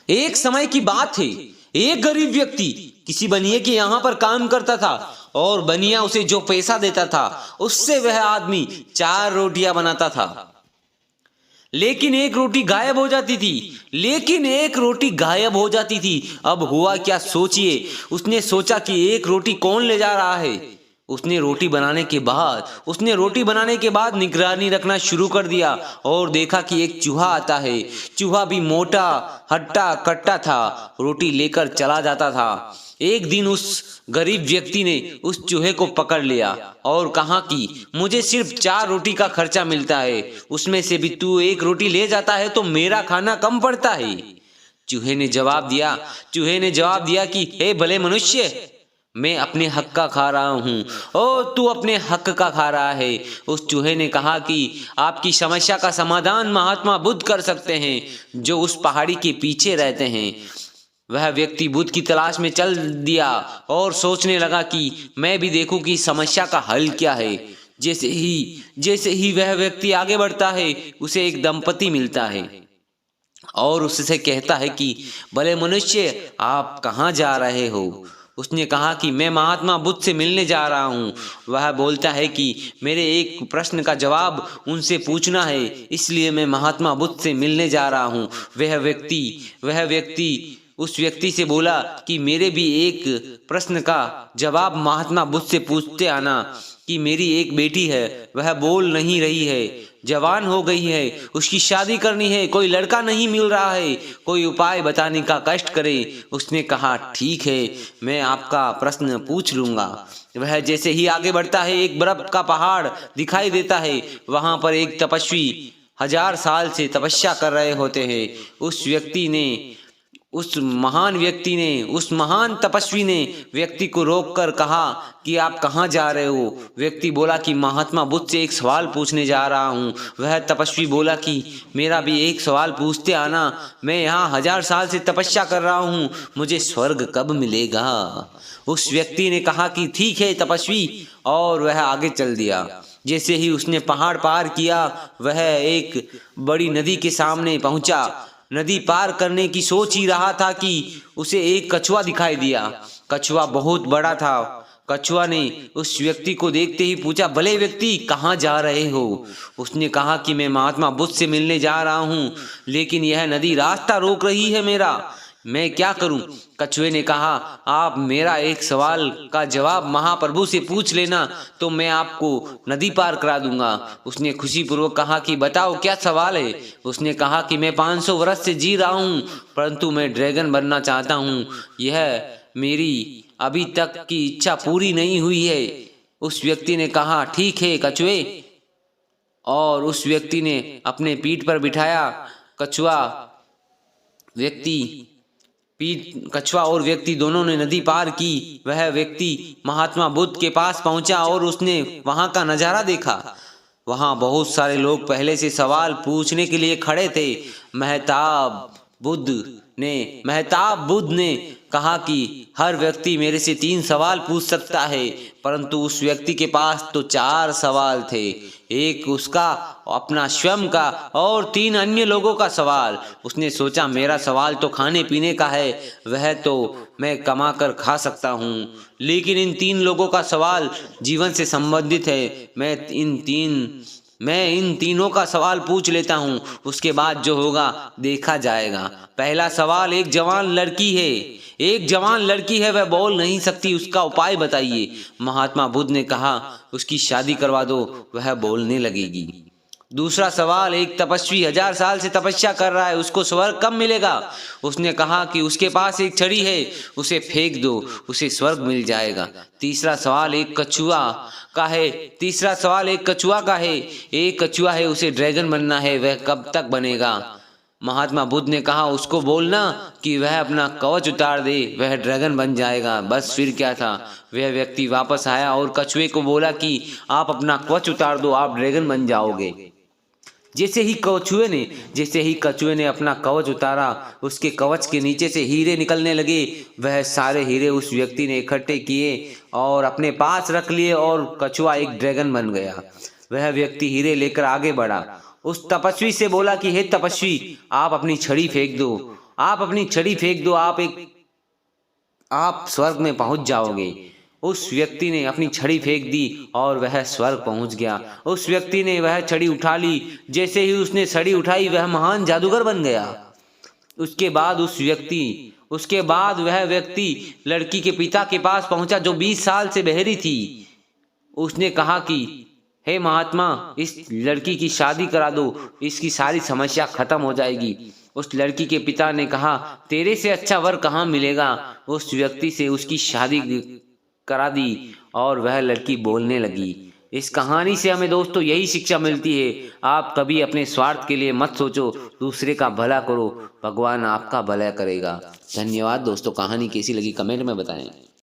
एक समय की बात है, एक गरीब व्यक्ति किसी बनिए के यहाँ पर काम करता था और बनिया उसे जो पैसा देता था उससे वह आदमी 4 रोटियां बनाता था। लेकिन एक रोटी गायब हो जाती थी। अब हुआ क्या सोचिए। उसने सोचा कि एक रोटी कौन ले जा रहा है। उसने रोटी बनाने के बाद निगरानी रखना शुरू कर दिया और देखा कि एक चूहा आता है। चूहा भी मोटा हट्टा कट्टा था, रोटी लेकर चला जाता था। एक दिन उस गरीब व्यक्ति ने उस चूहे को पकड़ लिया और कहा कि मुझे सिर्फ 4 रोटी का खर्चा मिलता है, उसमें से भी तू एक रोटी ले जाता है तो मेरा खाना कम पड़ता है। चूहे ने जवाब दिया कि हे भले मनुष्य, मैं अपने हक का खा रहा हूँ और तू अपने हक का खा रहा है। उस चूहे ने कहा कि आपकी समस्या का समाधान महात्मा बुद्ध कर सकते हैं, जो उस पहाड़ी के पीछे रहते हैं। वह व्यक्ति बुद्ध की तलाश में चल दिया और सोचने लगा कि मैं भी देखूं कि समस्या का हल क्या है। जैसे ही वह व्यक्ति आगे बढ़ता है, उसे एक दंपति मिलता है और उससे कहता है कि भले मनुष्य, आप कहाँ जा रहे हो। उसने कहा कि मैं महात्मा बुद्ध से मिलने जा रहा हूँ। वह बोलता है कि मेरे एक प्रश्न का जवाब उनसे पूछना है, इसलिए मैं महात्मा बुद्ध से मिलने जा रहा हूँ। वह व्यक्ति उस व्यक्ति से बोला कि मेरे भी एक प्रश्न का जवाब महात्मा बुद्ध से पूछते आना कि मेरी एक बेटी है, वह बोल नहीं रही है, जवान हो गई है, उसकी शादी करनी है, कोई लड़का नहीं मिल रहा है, कोई उपाय बताने का कष्ट करे। उसने कहा ठीक है, मैं आपका प्रश्न पूछ लूंगा। वह जैसे ही आगे बढ़ता है, एक बर्फ का पहाड़ दिखाई देता है। वहां पर एक तपस्वी 1000 साल से तपस्या कर रहे होते हैं। उस महान तपस्वी ने व्यक्ति को रोककर कहा कि आप कहाँ जा रहे हो। व्यक्ति बोला कि महात्मा बुद्ध से एक सवाल पूछने जा रहा हूँ। वह तपस्वी बोला कि मेरा भी एक सवाल पूछते आना, मैं यहाँ 1000 साल से तपस्या कर रहा हूँ, मुझे स्वर्ग कब मिलेगा। उस व्यक्ति ने कहा कि ठीक है तपस्वी, और वह आगे चल दिया। जैसे ही उसने पहाड़ पार किया, वह एक बड़ी नदी के सामने पहुंचा। नदी पार करने की सोच ही रहा था कि उसे एक कछुआ दिखाई दिया। कछुआ बहुत बड़ा था। कछुआ ने उस व्यक्ति को देखते ही पूछा, भले व्यक्ति, कहाँ जा रहे हो। उसने कहा कि मैं महात्मा बुद्ध से मिलने जा रहा हूँ, लेकिन यह नदी रास्ता रोक रही है मेरा, मैं क्या करूं। कछुए ने कहा, आप मेरा एक सवाल का जवाब महाप्रभु से पूछ लेना तो मैं आपको नदी पार करा दूंगा। उसने खुशी पूर्वक कहा कि बताओ क्या सवाल है। उसने कहा कि मैं 500 वर्ष से जी रहा हूं, परंतु मैं ड्रैगन बनना चाहता हूं, यह मेरी अभी तक की इच्छा पूरी नहीं हुई है। उस व्यक्ति ने कहा ठीक है कछुए, और उस व्यक्ति ने अपने पीठ पर बिठाया। कछुआ और व्यक्ति दोनों ने नदी पार की। वह व्यक्ति महात्मा बुद्ध के पास पहुंचा और उसने वहां का नजारा देखा। वहां बहुत सारे लोग पहले से सवाल पूछने के लिए खड़े थे। मेहताब बुद्ध ने कहा कि हर व्यक्ति मेरे से 3 सवाल पूछ सकता है, परंतु उस व्यक्ति के पास तो 4 सवाल थे, एक उसका अपना स्वयं का और 3 अन्य लोगों का सवाल। उसने सोचा मेरा सवाल तो खाने पीने का है, वह तो मैं कमा कर खा सकता हूँ, लेकिन इन 3 लोगों का सवाल जीवन से संबंधित है। मैं इन तीनों का सवाल पूछ लेता हूँ, उसके बाद जो होगा देखा जाएगा। पहला सवाल, एक जवान लड़की है, वह बोल नहीं सकती, उसका उपाय बताइए। महात्मा बुद्ध ने कहा उसकी शादी करवा दो, वह बोलने लगेगी। दूसरा सवाल, एक तपस्वी 1000 साल से तपस्या कर रहा है, उसको स्वर्ग कब मिलेगा। उसने कहा कि उसके पास एक छड़ी है, उसे फेंक दो, उसे स्वर्ग मिल जाएगा। तीसरा सवाल एक कछुआ का है, एक कछुआ है, उसे ड्रैगन बनना है, वह कब तक बनेगा। महात्मा बुद्ध ने कहा उसको बोलना कि वह अपना कवच उतार दे, वह ड्रैगन बन जाएगा। बस फिर क्या था, वह व्यक्ति वापस आया और कछुए को बोला कि आप अपना कवच उतार दो, आप ड्रैगन बन जाओगे। जैसे ही कछुए ने अपना कवच उतारा, उसके कवच के नीचे से हीरे निकलने लगे। वह सारे हीरे उस व्यक्ति ने इकट्ठे किए और अपने पास रख लिए और कछुआ एक ड्रैगन बन गया। वह व्यक्ति हीरे लेकर आगे बढ़ा। उस तपस्वी से बोला कि हे तपस्वी, आप अपनी छड़ी फेंक दो। आप अपनी छड़ी फेंक दो, आप स्वर्ग में पहुंच जाओगे। उस व्यक्ति ने अपनी छड़ी फेंक दी और वह स्वर्ग पहुंच गया। उस व्यक्ति ने वह छड़ी उठा ली। जैसे ही उसने छड़ी उठाई वह महान जादूगर बन गया। उसके बाद वह व्यक्ति लड़की के पिता के पास पहुंचा जो 20 साल से बहरी थी। उसने कहा कि हे महात्मा, इस लड़की की शादी करा दो, इसकी सारी समस्या खत्म हो जाएगी। उस लड़की के पिता ने कहा, तेरे से अच्छा वर कहाँ मिलेगा। उस व्यक्ति से उसकी शादी करा दी और वह लड़की बोलने लगी। इस कहानी से हमें दोस्तों यही शिक्षा मिलती है, आप कभी अपने स्वार्थ के लिए मत सोचो, दूसरे का भला करो, भगवान आपका भला करेगा। धन्यवाद दोस्तों। कहानी कैसी लगी कमेंट में बताएं।